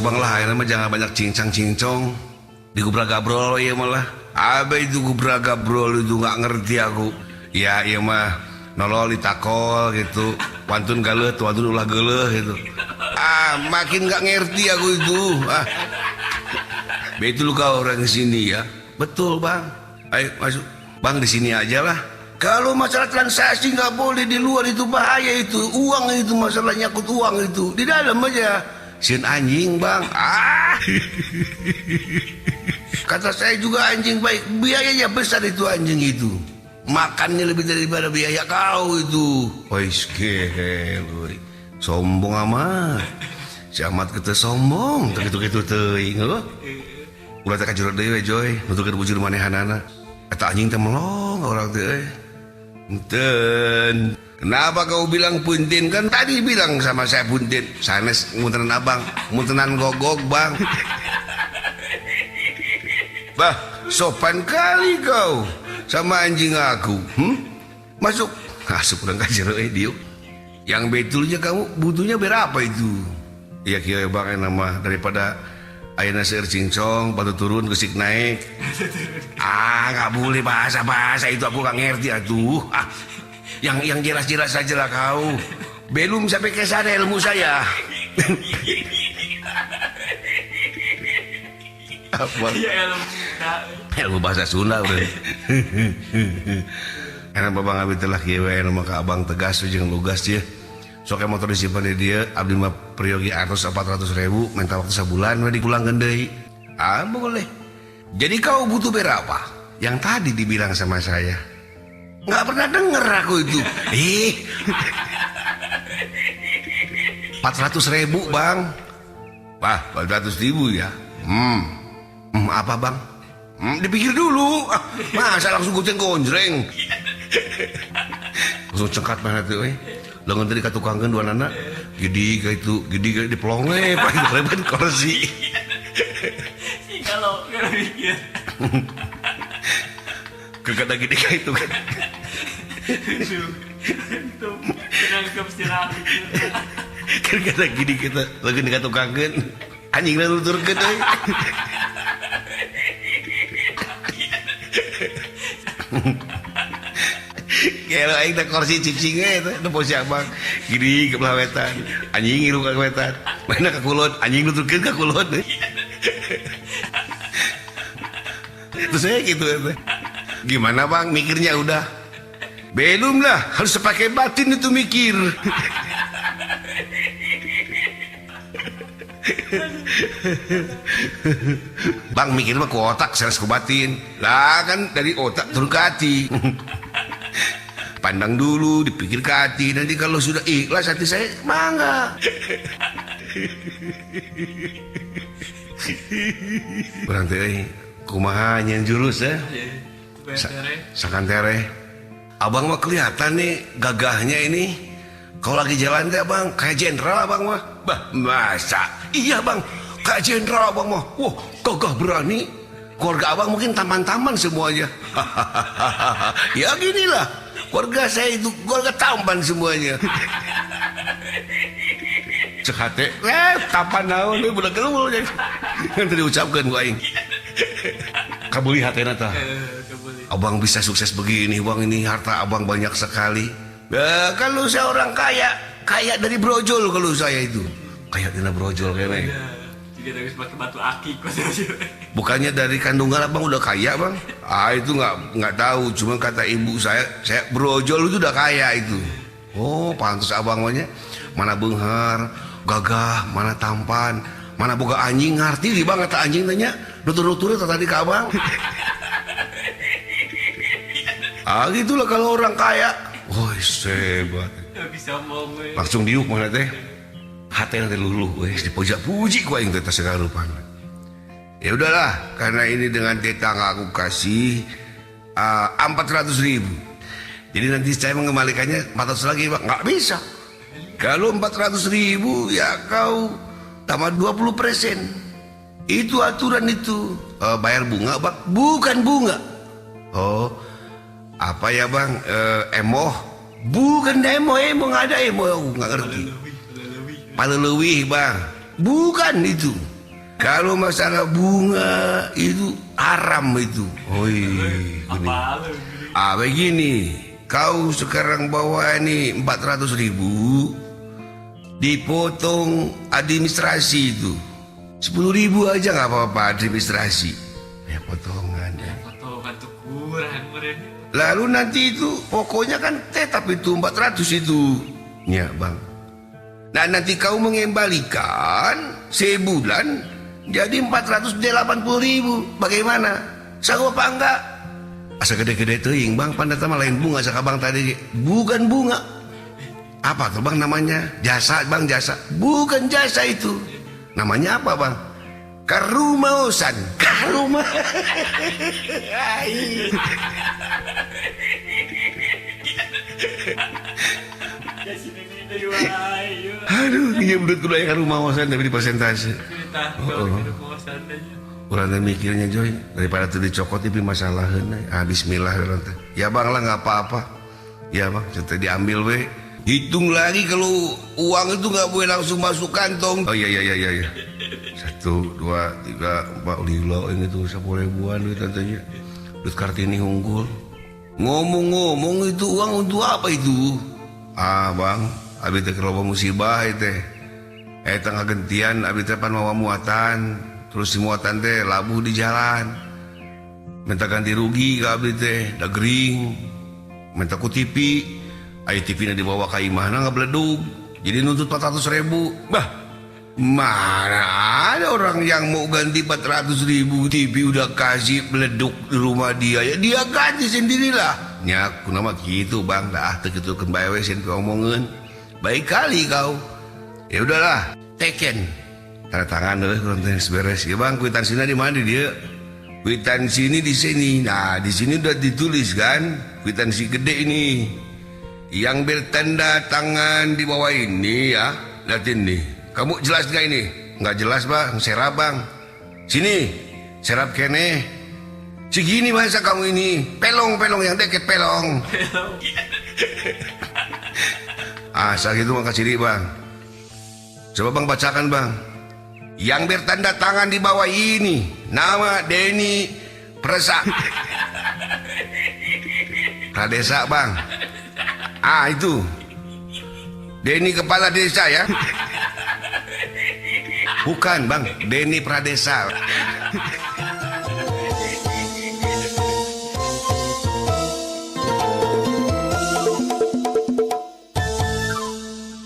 bang lah, ini mah jangan banyak cincang-cincong. Digubrak gabrol ya malah. Apa itu gubrak gabrol itu nggak ngerti aku. Ya iya mah nolol ditakol gitu. Wantun galeh, wantun ulah galeh gitu. Makin nggak ngerti aku itu. Betul kau orang sini ya. Betul bang. Ayo masuk. Bang di sini aja lah. Kalau masalah transaksi nggak boleh di luar, itu bahaya itu. Uang itu masalah nyakut uang itu. Di dalam aja. Sin anjing bang. Kata saya juga anjing baik. Biayanya besar itu anjing itu. Makannya lebih daripada biaya kau itu. Woi, sombong amat. Si amat kita sombong. Gitu-gitu teuing loh. Ulah tak kajurut deui Joy. Nuturkeun bujur manehanana. Eta anjing teh melong orang teh. Punten. Kenapa kau bilang punten? Kan tadi bilang sama saya punten. Sanes muntenan abang, muntenan gogok bang. Bah, sopan kali kau sama anjing aku. Masuk. Masuk urang kajero diuk. Yang betulnya kamu butuhnya berapa itu? Ya kira bang nama daripada ayeuna seueur cincong, patu turun geusik naik. Nggak boleh bahasa-bahasa itu, aku nggak ngerti atuh. Yang jelas-jelas saja lah kau. Belum sampai ke sana ilmu saya. Apa? Ilmu bahasa Sunda udah. Karena babang abdi telah kieu we nama ka abang tegas jeung lugas ya. Sok motor disimpan di dia, abdi mah periogi 400.000, minta waktu sebulan we dipulangkeun deui. Boleh. Jadi kau butuh berapa? Yang tadi dibilang sama saya. Nggak pernah denger aku itu. 400.000 bang. Wah, 400.000 ya. Apa bang? Dipikir dulu. Masa langsung goceng konjreng. Langsung cengkat mana tuh lengan tadi katukangkeun dua anak. Gede kayak itu, gede kayak di pelonge, pakai lebat kursi. Kalau mikir. Kegada gede kayak itu kan. Itu kenangkep istirahat. Kegada gede kita lagi dikatukangkeun. Anjing na nuturkeun euy. Kalau aing teh kursi cicing teh nu posisi abang gini ke belah wetan, anjing ngilu ka wetan, mana ka kulon, anjing nuturkeun ka kulon. Terus saya gitu teh. Gimana bang mikirnya udah? Belum lah, harus pakai batin itu mikir. Bang mikir mah ke otak, seres ke batin. Lah kan dari otak turun ke hati. Pandang dulu, dipikir ke hati. Nanti kalau sudah ikhlas hati saya, mangga. Berarti kumaha nyen jurus ya? Sakantere. Abang mah kelihatan nih gagahnya ini. Kalau lagi jalan teh abang kayak jenderal abang mah. Bah, masa? Iya bang, kayak jenderal abang mah. Wah, gagah berani. Keluarga abang mungkin tampan-tampan semuanya. Ya ginilah. Keluarga saya itu keluarga tampan semuanya. Cek hati, tampan naon nih budak kelul ya. Yang tadi ucapkan gua aing. Kabuli hatena tah. Abang bisa sukses begini, bang ini harta abang banyak sekali. Ya, kalau saya orang kaya, kaya dari brojol kalau saya itu. Kaya dina brojol kayaknya. Juga dari pakai batu akik. Bukannya dari kandungan abang udah kaya bang? Itu nggak tahu. Cuma kata ibu saya brojol itu udah kaya itu. Oh pantas abang maunya. Mana beunghar, gagah, mana tampan, mana boga anjing ngarti di bang kata anjing tanya. Nutur-nutur tadi ke abang. Gitulah kalau orang kaya. Woi sebat. Langsung diuk mana teh. Hati nanti luluh, wes dipuja-puji ku aing teh sagarupan. Ya udahlah, karena ini dengan teta nggak aku kasih 400.000. Jadi nanti saya mengembalikannya 400 lagi, Pak. Nggak bisa. Kalau 400.000 ya kau tambah 20%. Itu aturan itu. Bayar bunga, Bang? Bukan bunga. Oh, apa ya Bang? Emoh? Bukan emoh nggak ada emoh, nggak ngerti. Palelewih Bang, bukan itu. Kalau masalah bunga itu haram itu. Oi, Apa lu? begini. Kau sekarang bawa ini 400.000, dipotong administrasi itu 10.000 aja nggak apa-apa administrasi. Ya potongan. Ya. Potongan tuh kurang mereka. Lalu nanti itu pokoknya kan tetap itu 400 itu. Ya bang. Nah nanti kau mengembalikan sebulan jadi 480.000. Bagaimana? Sanggup apa enggak? Asa gede-gede teuing bang, pandata mah lain bunga saka bang tadi. Bukan bunga. Apa tuh bang namanya? Jasa bang, jasa. Bukan jasa itu. Namanya apa bang? Karumausan. Karuma. Aduh, ini menurut kuda yang karumausan tapi di persentase. Orang mikirnya Joy, daripada tuh dicokot tapi masalahan. Bismillah. Ya bang lah nggak apa-apa. Ya bang, kita diambil we. Hitung lagi kalau uang itu nggak boleh langsung masuk kantong. Oh iya. 1, 2, 3, 4, 5 ini tuh 10.000-an duit tantenya. Duit Kartini unggul. Ngomong-ngomong itu uang untuk apa itu? Bang, abis teh kalau musibah teh. Tengah gentian abis teh pan mawa muatan. Terus si muatan teh labuh di jalan. Minta ganti rugi ke abis teh, dagering. Minta ku TV. Ayo TV na dibawa ke imahna nggak beledug. Jadi nuntut 400.000. Bah, mana ada orang yang mau ganti 400.000 TV udah kasih beleduk di rumah dia. Ya dia ganti sendirilah. Nyak, nama gitu bang. Dah, begitu kembali sen omongin. Baik kali kau. Ya udahlah, teken. Tanda tangan deh, konten beres. Ya bang, kwitansinya di mana dia? Kwitansi ini di sini. Nah, di sini udah ditulis kan, kwitansi gede ini. Yang bertanda tangan di bawah ini ya, lihatin nih. Kamu jelas nggak ini? Nggak jelas bang, serap bang. Sini, serap kene. Segini masa kamu ini? Pelong yang deket pelong. Segitu mah kasih bang. Coba bang bacakan bang. Yang bertanda tangan di bawah ini, nama Denny Pradesa bang. Itu Denny kepala desa ya. Bukan bang, Denny Pradesa.